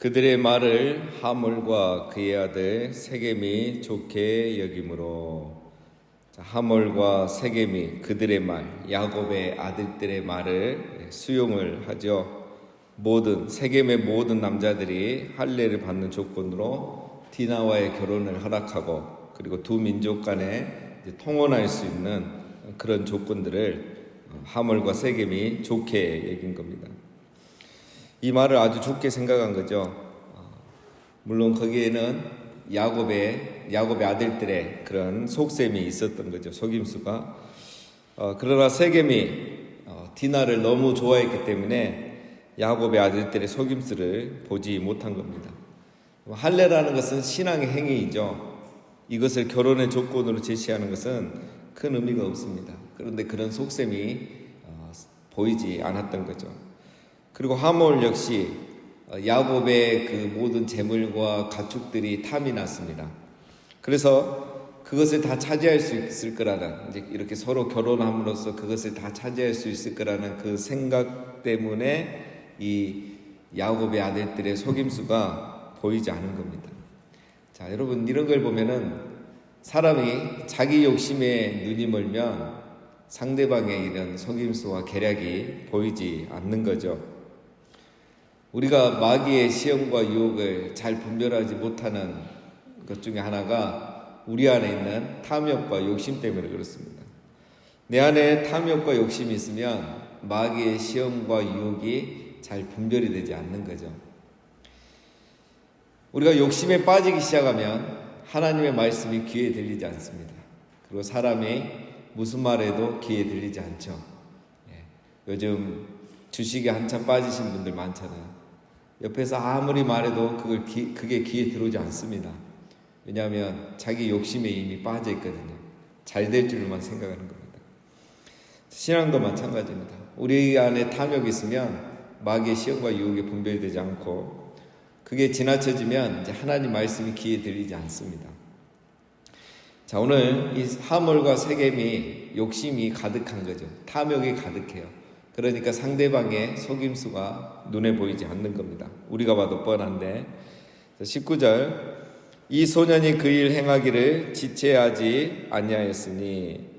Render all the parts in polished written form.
그들의 말을 하몰과 그의 아들 세겜이 좋게 여김으로. 하몰과 세겜이 그들의 말, 야곱의 아들들의 말을 수용을 하죠. 세겜의 모든 남자들이 할례를 받는 조건으로 디나와의 결혼을 허락하고, 그리고 두 민족 간에 통혼할 수 있는 그런 조건들을 하몰과 세겜이 좋게 여긴 겁니다. 이 말을 아주 좋게 생각한 거죠. 물론 거기에는 야곱의 아들들의 그런 속셈이 있었던 거죠. 속임수가. 그러나 세겜이 디나를 너무 좋아했기 때문에 야곱의 아들들의 속임수를 보지 못한 겁니다. 할례라는 것은 신앙의 행위이죠. 이것을 결혼의 조건으로 제시하는 것은 큰 의미가 없습니다. 그런데 그런 속셈이 보이지 않았던 거죠. 그리고 하몰 역시 야곱의 그 모든 재물과 가축들이 탐이 났습니다. 그래서 그것을 다 차지할 수 있을 거라는, 이제 이렇게 서로 결혼함으로써 그것을 다 차지할 수 있을 거라는 그 생각 때문에 이 야곱의 아들들의 속임수가 보이지 않은 겁니다. 자, 여러분, 이런 걸 보면은 사람이 자기 욕심에 눈이 멀면 상대방의 이런 속임수와 계략이 보이지 않는 거죠. 우리가 마귀의 시험과 유혹을 잘 분별하지 못하는 것 중에 하나가 우리 안에 있는 탐욕과 욕심 때문에 그렇습니다. 내 안에 탐욕과 욕심이 있으면 마귀의 시험과 유혹이 잘 분별이 되지 않는 거죠. 우리가 욕심에 빠지기 시작하면 하나님의 말씀이 귀에 들리지 않습니다. 그리고 사람이 무슨 말해도 귀에 들리지 않죠. 요즘 주식에 한참 빠지신 분들 많잖아요. 옆에서 아무리 말해도 그게 귀에 들어오지 않습니다. 왜냐하면 자기 욕심에 이미 빠져 있거든요. 잘 될 줄만 생각하는 겁니다. 신앙도 마찬가지입니다. 우리 안에 탐욕이 있으면 마귀의 시험과 유혹에 분별되지 않고, 그게 지나쳐지면 이제 하나님 말씀이 귀에 들리지 않습니다. 자, 오늘 이 하몰과 세겜이 욕심이 가득한 거죠. 탐욕이 가득해요. 그러니까 상대방의 속임수가 눈에 보이지 않는 겁니다. 우리가 봐도 뻔한데. 19절, 이 소년이 그 일 행하기를 지체하지 아니하였으니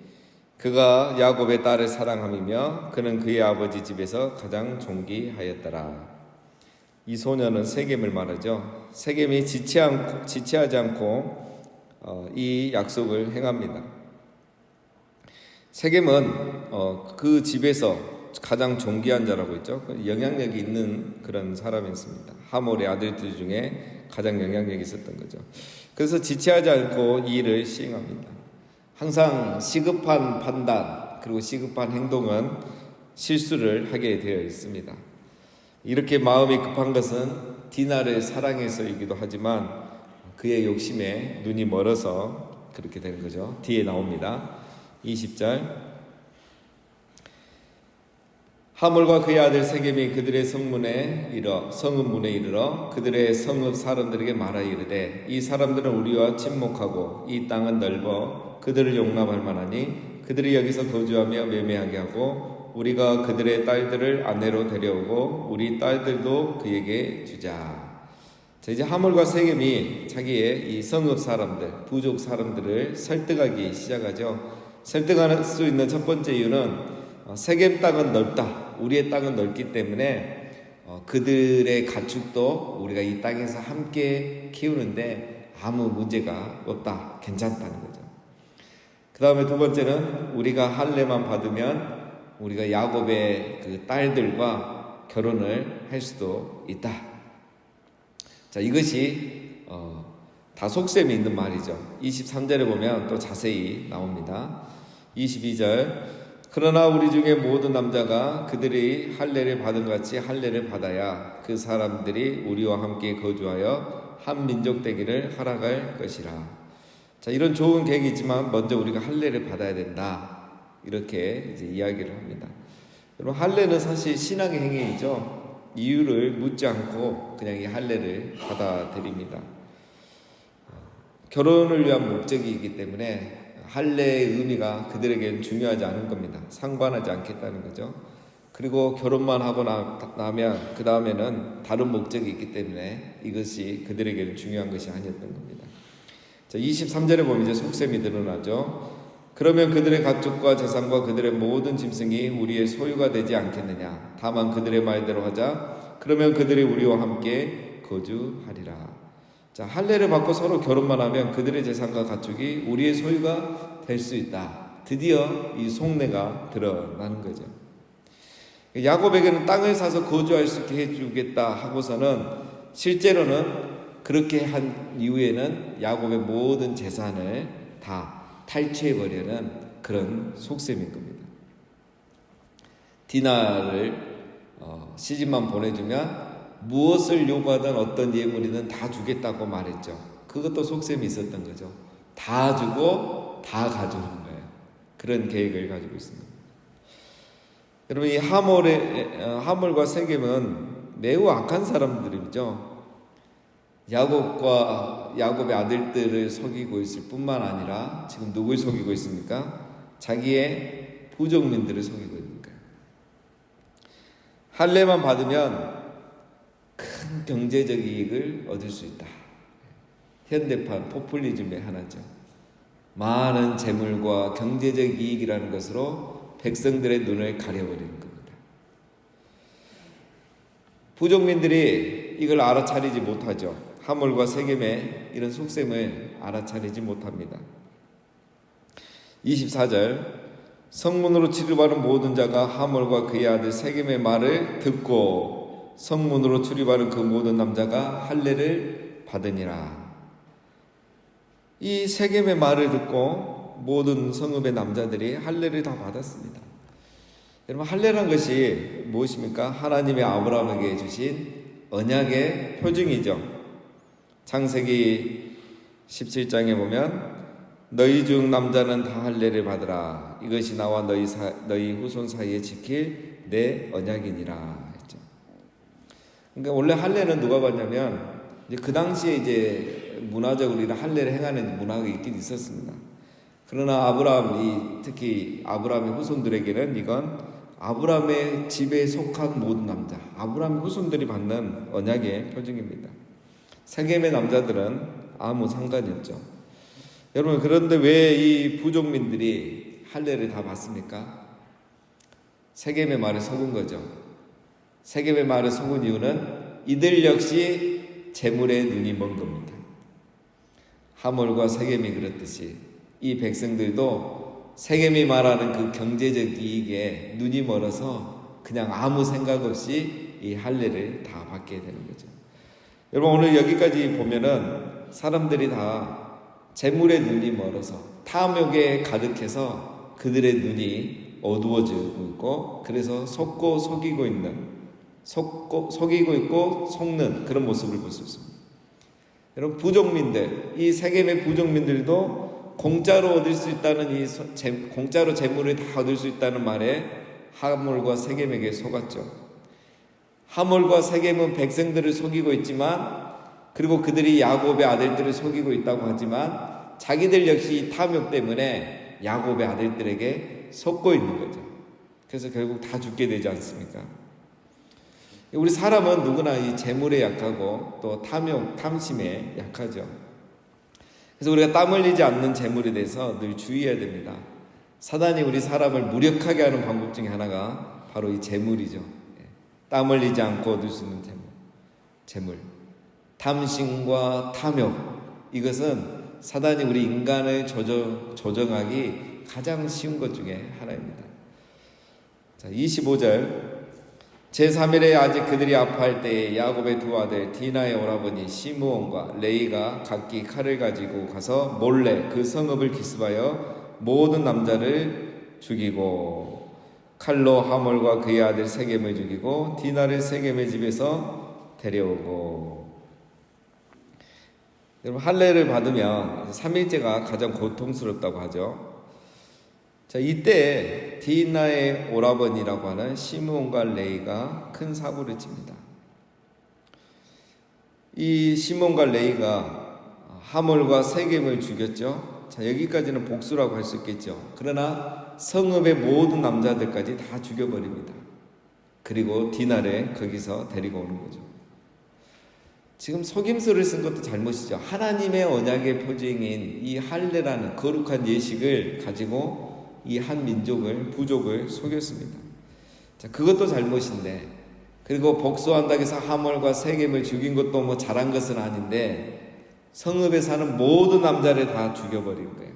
그가 야곱의 딸을 사랑함이며 그는 그의 아버지 집에서 가장 존귀하였더라. 이 소년은 세겜을 말하죠. 세겜이 지체하지 않고 이 약속을 행합니다. 세겜은 그 집에서 가장 존귀한 자라고 했죠. 영향력이 있는 그런 사람이었습니다. 하몰의 아들들 중에 가장 영향력이 있었던 거죠. 그래서 지체하지 않고 이 일을 시행합니다. 항상 시급한 판단 그리고 시급한 행동은 실수를 하게 되어 있습니다. 이렇게 마음이 급한 것은 디나를 사랑해서이기도 하지만 그의 욕심에 눈이 멀어서 그렇게 되는 거죠. 뒤에 나옵니다. 20절, 하몰과 그의 아들 세겜이 그들의 성읍문에 이르러 그들의 성읍 사람들에게 말하여 이르되 이 사람들은 우리와 친목하고 이 땅은 넓어 그들을 용납할 만하니 그들이 여기서 거주하며 매매하게 하고 우리가 그들의 딸들을 아내로 데려오고 우리 딸들도 그에게 주자. 자, 이제 하몰과 세겜이 자기의 이 성읍 사람들, 부족 사람들을 설득하기 시작하죠. 설득할 수 있는 첫 번째 이유는 세겜 땅은 넓다. 우리의 땅은 넓기 때문에 그들의 가축도 우리가 이 땅에서 함께 키우는데 아무 문제가 없다. 괜찮다는 거죠. 그 다음에 두 번째는 우리가 할례만 받으면 우리가 야곱의 그 딸들과 결혼을 할 수도 있다. 자, 이것이 다 속셈이 있는 말이죠. 23절에 보면 또 자세히 나옵니다. 22절, 그러나 우리 중에 모든 남자가 그들이 할례를 받은 같이 할례를 받아야 그 사람들이 우리와 함께 거주하여 한 민족 되기를 허락할 것이라. 자, 이런 좋은 계획이지만 먼저 우리가 할례를 받아야 된다. 이렇게 이제 이야기를 합니다. 여러분, 할례는 사실 신앙의 행위이죠. 이유를 묻지 않고 그냥 이 할례를 받아들입니다. 결혼을 위한 목적이기 때문에 할례의 의미가 그들에게는 중요하지 않은 겁니다. 상관하지 않겠다는 거죠. 그리고 결혼만 하고 나면 그 다음에는 다른 목적이 있기 때문에 이것이 그들에게는 중요한 것이 아니었던 겁니다. 자, 23절에 보면 이제 속셈이 드러나죠. 그러면 그들의 가축과 재산과 그들의 모든 짐승이 우리의 소유가 되지 않겠느냐. 다만 그들의 말대로 하자. 그러면 그들이 우리와 함께 거주하리라. 자, 할례를 받고 서로 결혼만 하면 그들의 재산과 가축이 우리의 소유가 될 수 있다. 드디어 이 속내가 드러나는 거죠. 야곱에게는 땅을 사서 거주할 수 있게 해주겠다 하고서는 실제로는 그렇게 한 이후에는 야곱의 모든 재산을 다 탈취해버리는 그런 속셈인 겁니다. 디나를 시집만 보내주면 무엇을 요구하든 어떤 예물이든 다 주겠다고 말했죠. 그것도 속셈이 있었던 거죠. 다 주고 다 가져오는 거예요. 그런 계획을 가지고 있습니다. 여러분, 이 하몰과 세겜은 매우 악한 사람들이죠. 야곱의 아들들을 속이고 있을 뿐만 아니라 지금 누굴 속이고 있습니까? 자기의 부족민들을 속이고 있는 거예요. 할례만 받으면 큰 경제적 이익을 얻을 수 있다. 현대판 포퓰리즘의 하나죠. 많은 재물과 경제적 이익이라는 것으로 백성들의 눈을 가려버리는 겁니다. 부족민들이 이걸 알아차리지 못하죠. 하몰과 세겜의 이런 속셈을 알아차리지 못합니다. 24절, 성문으로 출입하는 모든 자가 하몰과 그의 아들 세겜의 말을 듣고 성문으로 출입하는 그 모든 남자가 할례를 받으니라. 이 세겜의 말을 듣고 모든 성읍의 남자들이 할례를 다 받았습니다. 여러분, 할례란 것이 무엇입니까? 하나님의 아브라함에게 주신 언약의 표징이죠. 창세기 17장에 보면 너희 중 남자는 다 할례를 받으라. 이것이 나와 너희 후손 사이에 지킬 내 언약이니라 했죠. 그러니까 원래 할례는 누가 받냐면 이제 그 당시에 이제 문화적으로 이런 할례를 행하는 문화가 있긴 있었습니다. 그러나 특히 아브라함의 후손들에게는 이건 아브라함의 집에 속한 모든 남자, 아브라함의 후손들이 받는 언약의 표징입니다. 세겜의 남자들은 아무 상관이 없죠. 여러분, 그런데 왜 이 부족민들이 할례를 다 받습니까? 세겜의 말에 속은 거죠. 세겜의 말에 속은 이유는 이들 역시 재물에 눈이 먼 겁니다. 하몰과 세겜이 그렇듯이 이 백성들도 세겜이 말하는 그 경제적 이익에 눈이 멀어서 그냥 아무 생각 없이 이 할례를 다 받게 되는 거죠. 여러분, 오늘 여기까지 보면은 사람들이 다 재물에 눈이 멀어서 탐욕에 가득해서 그들의 눈이 어두워지고 있고, 그래서 속이고 있고 속는 그런 모습을 볼 수 있습니다. 여러분, 부족민들, 이 세겜의 부족민들도 공짜로 얻을 수 있다는 공짜로 재물을 다 얻을 수 있다는 말에 하몰과 세겜에게 속았죠. 하몰과 세겜은 백성들을 속이고 있지만, 그리고 그들이 야곱의 아들들을 속이고 있다고 하지만 자기들 역시 탐욕 때문에 야곱의 아들들에게 속고 있는 거죠. 그래서 결국 다 죽게 되지 않습니까? 우리 사람은 누구나 이 재물에 약하고 또 탐심에 약하죠. 그래서 우리가 땀 흘리지 않는 재물에 대해서 늘 주의해야 됩니다. 사단이 우리 사람을 무력하게 하는 방법 중에 하나가 바로 이 재물이죠. 땀 흘리지 않고 얻을 수 있는 재물. 탐심과 탐욕, 이것은 사단이 우리 인간을 조정하기 가장 쉬운 것 중에 하나입니다. 자, 25절, 제3일에 아직 그들이 아파할 때에 야곱의 두 아들 디나의 오라버니 시므온과 레이가 각기 칼을 가지고 가서 몰래 그 성읍을 기습하여 모든 남자를 죽이고 칼로 하몰과 그의 아들 세겜을 죽이고 디나를 세겜의 집에서 데려오고. 여러분, 할례를 받으면 3일째가 가장 고통스럽다고 하죠. 자, 이때 디나의 오라버니라고 하는 시므온과 레이가 큰 사고를 칩니다. 이 시므온과 레이가 하몰과 세겜을 죽였죠. 자, 여기까지는 복수라고 할 수 있겠죠. 그러나 성읍의 모든 남자들까지 다 죽여버립니다. 그리고 디나를 거기서 데리고 오는 거죠. 지금 속임수를 쓴 것도 잘못이죠. 하나님의 언약의 표징인 이 할례라는 거룩한 예식을 가지고 이 한 민족을, 부족을 속였습니다. 자, 그것도 잘못인데, 그리고 복수한다고 해서 하몰과 세겜을 죽인 것도 뭐 잘한 것은 아닌데 성읍에 사는 모든 남자를 다 죽여버린 거예요.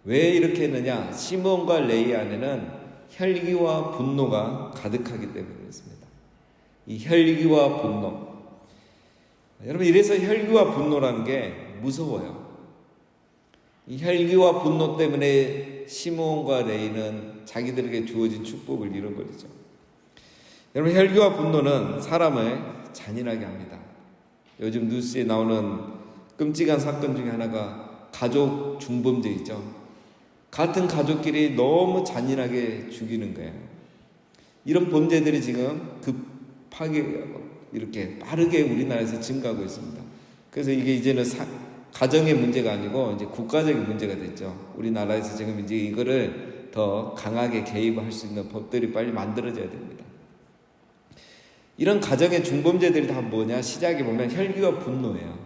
왜 이렇게 했느냐? 시몬과 레위 안에는 혈기와 분노가 가득하기 때문에 그렇습니다. 이 혈기와 분노, 여러분, 이래서 혈기와 분노라는 게 무서워요. 이 혈기와 분노 때문에 시몬과 레위는 자기들에게 주어진 축복을 잃어버리죠. 여러분, 혈기와 분노는 사람을 잔인하게 합니다. 요즘 뉴스에 나오는 끔찍한 사건 중에 하나가 가족 중범죄이죠. 같은 가족끼리 너무 잔인하게 죽이는 거예요. 이런 범죄들이 지금 급하게 이렇게 빠르게 우리나라에서 증가하고 있습니다. 그래서 이게 이제는 가정의 문제가 아니고 이제 국가적인 문제가 됐죠. 우리나라에서 지금 이제 이거를 더 강하게 개입할 수 있는 법들이 빨리 만들어져야 됩니다. 이런 가정의 중범죄들이 다 뭐냐? 시작에 보면 혈기와 분노예요.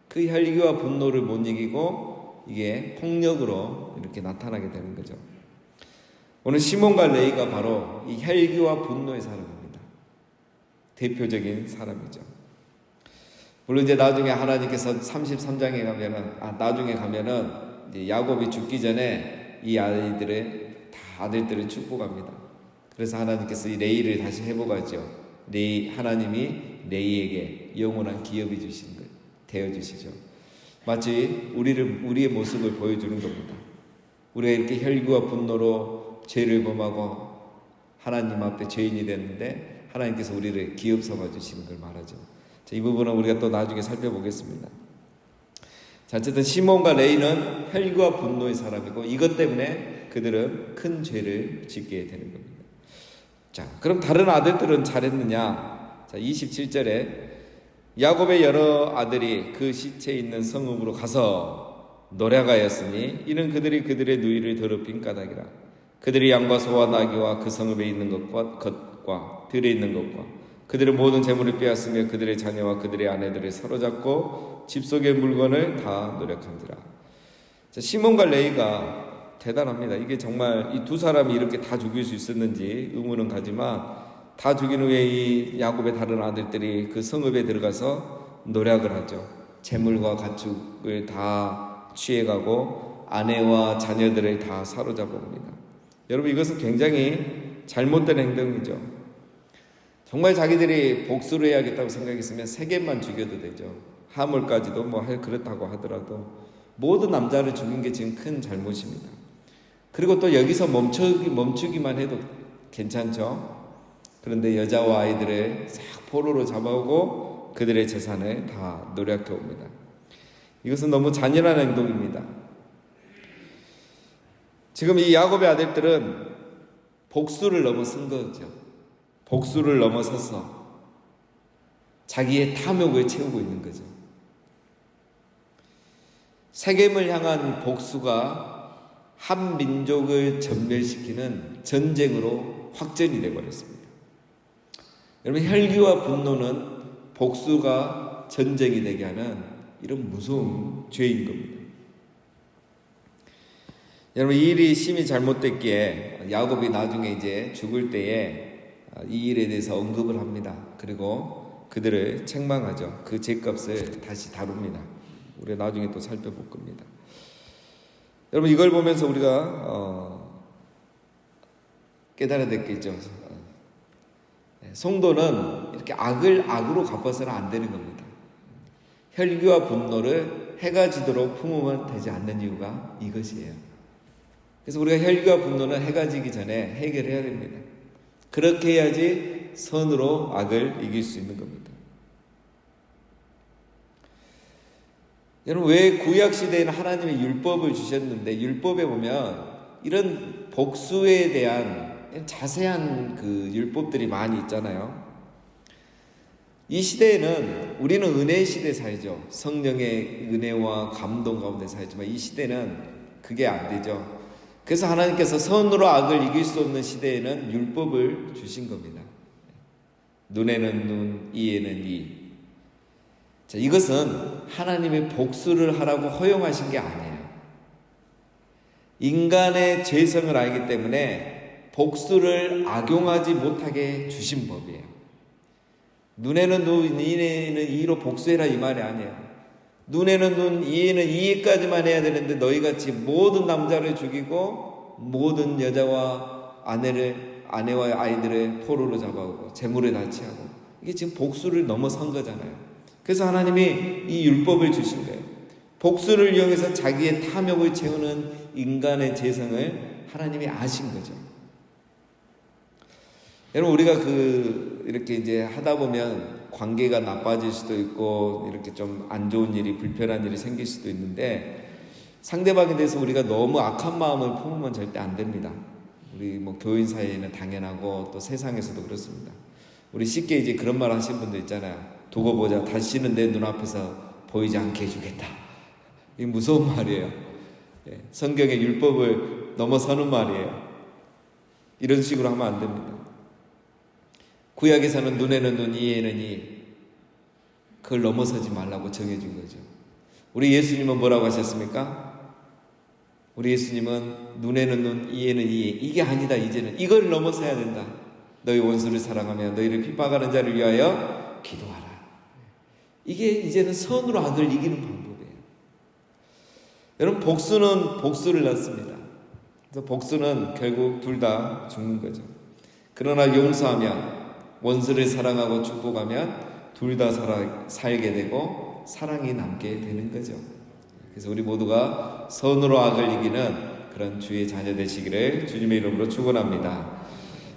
그 혈기와 분노를 못 이기고 이게 폭력으로 이렇게 나타나게 되는 거죠. 오늘 시몬과 레위가 바로 이 혈기와 분노의 사람입니다. 대표적인 사람이죠. 물론 이제 나중에 하나님께서 33장에 가면은 이제 야곱이 죽기 전에 이 아들들을 축복합니다. 그래서 하나님께서 이 레위를 다시 회복하죠. 하나님이 레위에게 영원한 기업이 주신 것 되어 주시죠. 마치 우리의 모습을 보여주는 겁니다. 우리가 이렇게 혈기와 분노로 죄를 범하고 하나님 앞에 죄인이 됐는데 하나님께서 우리를 기업 삼아 주시는 걸 말하죠. 자, 이 부분은 우리가 또 나중에 살펴보겠습니다. 자, 어쨌든 시몬과 레위는 혈기와 분노의 사람이고 이것 때문에 그들은 큰 죄를 짓게 되는 겁니다. 자, 그럼 다른 아들들은 잘했느냐? 자, 27절에 야곱의 여러 아들이 그 시체 있는 성읍으로 가서 노략하였으니 이는 그들이 그들의 누이를 더럽힌 까닭이라. 그들이 양과 소와 나귀와 그 성읍에 있는 것과 들에 있는 것과 그들의 모든 재물을 빼앗으며 그들의 자녀와 그들의 아내들을 사로잡고 집 속의 물건을 다 노략한지라. 자, 시몬과 레위가 대단합니다. 이게 정말 이 두 사람이 이렇게 다 죽일 수 있었는지 의문은 가지만 다 죽인 후에 이 야곱의 다른 아들들이 그 성읍에 들어가서 노략을 하죠. 재물과 가축을 다 취해가고 아내와 자녀들을 다 사로잡아 옵니다. 여러분, 이것은 굉장히 잘못된 행동이죠. 정말 자기들이 복수를 해야겠다고 생각했으면 세겜만 죽여도 되죠. 하물까지도 뭐 그렇다고 하더라도 모든 남자를 죽인 게 지금 큰 잘못입니다. 그리고 또 여기서 멈추기만 해도 괜찮죠. 그런데 여자와 아이들을 싹 포로로 잡아오고 그들의 재산을 다 노략해 옵니다. 이것은 너무 잔인한 행동입니다. 지금 이 야곱의 아들들은 복수를 넘어선 거죠. 복수를 넘어서서 자기의 탐욕을 채우고 있는 거죠. 세겜을 향한 복수가 한 민족을 전멸시키는 전쟁으로 확전이 되어버렸습니다. 여러분, 혈기와 분노는 복수가 전쟁이 되게 하는 이런 무서운 죄인 겁니다. 여러분, 이 일이 심히 잘못됐기에 야곱이 나중에 이제 죽을 때에 이 일에 대해서 언급을 합니다. 그리고 그들을 책망하죠. 그 죄값을 다시 다룹니다. 우리가 나중에 또 살펴볼 겁니다. 여러분, 이걸 보면서 우리가 깨달아야 될 게 있죠. 성도는 이렇게 악을 악으로 갚아서는 안 되는 겁니다. 혈기와 분노를 해가 지도록 품으면 되지 않는 이유가 이것이에요. 그래서 우리가 혈기와 분노는 해가 지기 전에 해결해야 됩니다. 그렇게 해야지 선으로 악을 이길 수 있는 겁니다. 여러분, 왜 구약시대에는 하나님의 율법을 주셨는데 율법에 보면 이런 복수에 대한 자세한 그 율법들이 많이 있잖아요. 이 시대에는 우리는 은혜의 시대에 살죠. 성령의 은혜와 감동 가운데 살지만 이 시대는 그게 안 되죠. 그래서 하나님께서 선으로 악을 이길 수 없는 시대에는 율법을 주신 겁니다. 눈에는 눈, 이에는 이. 자, 이것은 하나님의 복수를 하라고 허용하신 게 아니에요. 인간의 죄성을 알기 때문에 복수를 악용하지 못하게 주신 법이에요. 눈에는 눈, 이에는 이로 복수해라 이 말이 아니에요. 눈에는 눈, 이에는 이까지만 해야 되는데 너희같이 모든 남자를 죽이고 모든 여자와 아내와 아이들을 포로로 잡아오고 재물을 납치하고, 이게 지금 복수를 넘어선 거잖아요. 그래서 하나님이 이 율법을 주신 거예요. 복수를 이용해서 자기의 탐욕을 채우는 인간의 죄성을 하나님이 아신 거죠. 여러분, 우리가 이렇게 이제 하다 보면 관계가 나빠질 수도 있고, 이렇게 좀 안 좋은 일이, 불편한 일이 생길 수도 있는데, 상대방에 대해서 우리가 너무 악한 마음을 품으면 절대 안 됩니다. 우리 교인 사이에는 당연하고 또 세상에서도 그렇습니다. 우리 쉽게 이제 그런 말 하시는 분들 있잖아요. 두고 보자, 다시는 내 눈앞에서 보이지 않게 해주겠다. 이게 무서운 말이에요. 성경의 율법을 넘어서는 말이에요. 이런 식으로 하면 안 됩니다. 구약에서는 눈에는 눈, 이에는 이, 그걸 넘어서지 말라고 정해준 거죠. 우리 예수님은 뭐라고 하셨습니까? 우리 예수님은 눈에는 눈, 이에는 이, 이게 아니다. 이제는 이걸 넘어서야 된다. 너희 원수를 사랑하며 너희를 핍박하는 자를 위하여 기도하라. 이게 이제는 선으로 악을 이기는 방법이에요. 여러분, 복수는 복수를 낳습니다. 그래서 복수는 결국 둘 다 죽는 거죠. 그러나 용서하면, 원수를 사랑하고 축복하면 둘 다 살게 되고 사랑이 남게 되는 거죠. 그래서 우리 모두가 선으로 악을 이기는 그런 주의 자녀 되시기를 주님의 이름으로 축원합니다.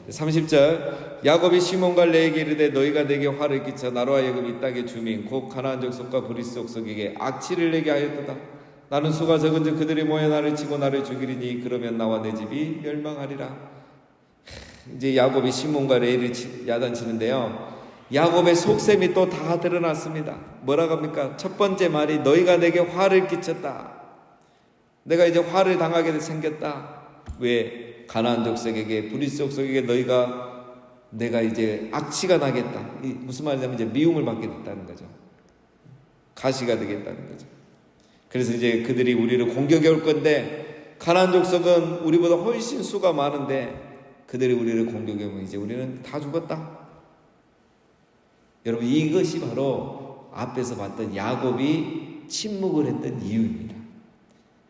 30절, 야곱이 시몬과 레에게 이르되 너희가 내게 화를 끼쳐 나로 하여금 이 땅의 주민 곧 가나안 족속과 브리스 족속에게 악취를 내게 하였도다. 나는 수가 적은즉 그들이 모여 나를 치고 나를 죽이리니 그러면 나와 내 집이 멸망하리라. 이제 야곱이 시몬과 레이를 야단치는데요, 야곱의 속셈이 또 다 드러났습니다. 뭐라고 합니까? 첫 번째 말이 너희가 내게 화를 끼쳤다. 내가 이제 화를 당하게 생겼다. 왜? 가나안 족속에게, 브리스 족속에게 내가 이제 악취가 나겠다. 무슨 말이냐면 이제 미움을 받게 됐다는 거죠. 가시가 되겠다는 거죠. 그래서 이제 그들이 우리를 공격해 올 건데, 가나안 족속은 우리보다 훨씬 수가 많은데 그들이 우리를 공격해 오면 이제 우리는 다 죽었다. 여러분, 이것이 바로 앞에서 봤던 야곱이 침묵을 했던 이유입니다.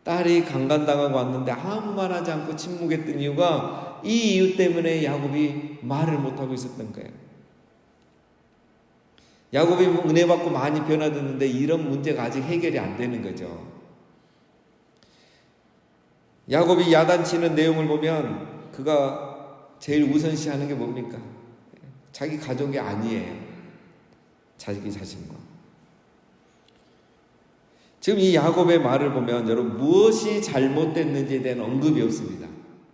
딸이 강간당하고 왔는데 아무 말 하지 않고 침묵했던 이유가 이 이유 때문에 야곱이 말을 못하고 있었던 거예요. 야곱이 은혜 받고 많이 변화됐는데 이런 문제가 아직 해결이 안 되는 거죠. 야곱이 야단치는 내용을 보면 그가 제일 우선시하는 게 뭡니까? 자기 가족이 아니에요. 자기 자신과. 지금 이 야곱의 말을 보면 여러분, 무엇이 잘못됐는지에 대한 언급이 없습니다.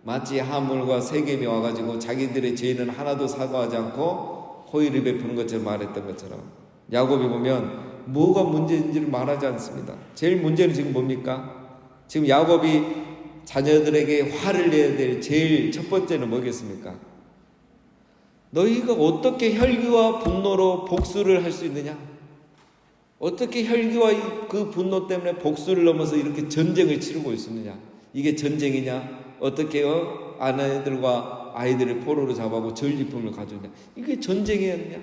마치 하물과 세겜이 와가지고 자기들의 죄는 하나도 사과하지 않고 호의를 베푸는 것처럼 말했던 것처럼, 야곱이 보면 뭐가 문제인지를 말하지 않습니다. 제일 문제는 지금 뭡니까? 지금 야곱이 자녀들에게 화를 내야 될 제일 첫 번째는 뭐겠습니까? 너희가 어떻게 혈기와 분노로 복수를 할 수 있느냐? 어떻게 혈기와 그 분노 때문에 복수를 넘어서 이렇게 전쟁을 치르고 있느냐? 이게 전쟁이냐? 어떻게 아내들과 아이들을 포로로 잡아고 전리품을 가져오냐? 이게 전쟁이었냐?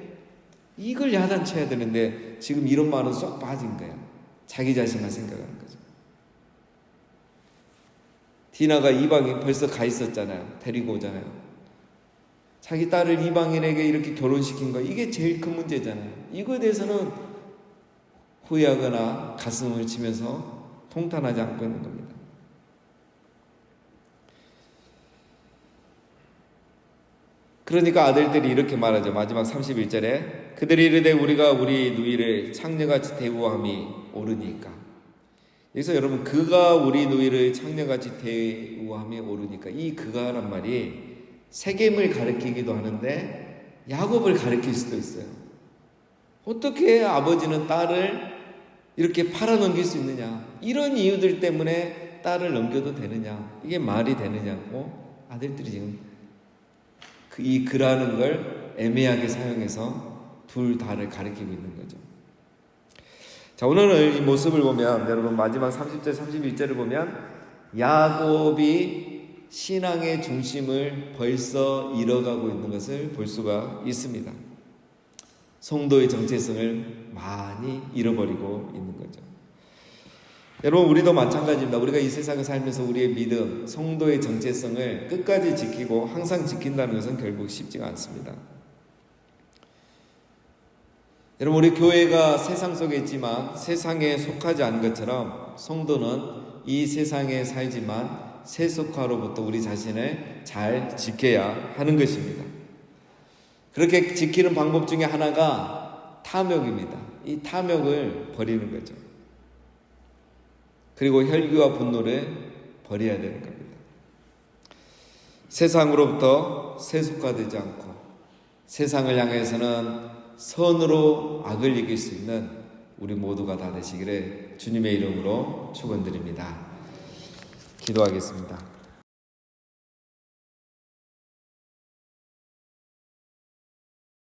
이걸 야단쳐야 되는데 지금 이런 말은 쏙 빠진 거야. 자기 자신만 생각하는 거죠. 디나가 이방인 벌써 가 있었잖아요. 데리고 오잖아요. 자기 딸을 이방인에게 이렇게 결혼시킨 거, 이게 제일 큰 문제잖아요. 이거에 대해서는 후회하거나 가슴을 치면서 통탄하지 않고 있는 겁니다. 그러니까 아들들이 이렇게 말하죠. 마지막 31절에 그들이 이르되 우리가 우리 누이를 창녀같이 대우함이 옳으니까. 여기서 여러분, 그가 우리 누이를 창녀같이 대우함이 옳으니까, 이 그가란 말이 세겜을 가리키기도 하는데 야곱을 가리킬 수도 있어요. 어떻게 아버지는 딸을 이렇게 팔아넘길 수 있느냐? 이런 이유들 때문에 딸을 넘겨도 되느냐? 이게 말이 되느냐고 아들들이 지금 이 그라는 걸 애매하게 사용해서 둘 다를 가리키고 있는 거죠. 자, 오늘은 이 모습을 보면 여러분 마지막 30절 31절을 보면 야곱이 신앙의 중심을 벌써 잃어가고 있는 것을 볼 수가 있습니다. 성도의 정체성을 많이 잃어버리고 있는 거죠. 여러분, 우리도 마찬가지입니다. 우리가 이 세상을 살면서 우리의 믿음, 성도의 정체성을 끝까지 지키고 항상 지킨다는 것은 결국 쉽지가 않습니다. 여러분, 우리 교회가 세상 속에 있지만 세상에 속하지 않은 것처럼 성도는 이 세상에 살지만 세속화로부터 우리 자신을 잘 지켜야 하는 것입니다. 그렇게 지키는 방법 중에 하나가 탐욕입니다. 이 탐욕을 버리는 거죠. 그리고 혈기와 분노를 버려야 되는 겁니다. 세상으로부터 세속화되지 않고 세상을 향해서는 선으로 악을 이길 수 있는 우리 모두가 다 되시기를 주님의 이름으로 축원드립니다. 기도하겠습니다.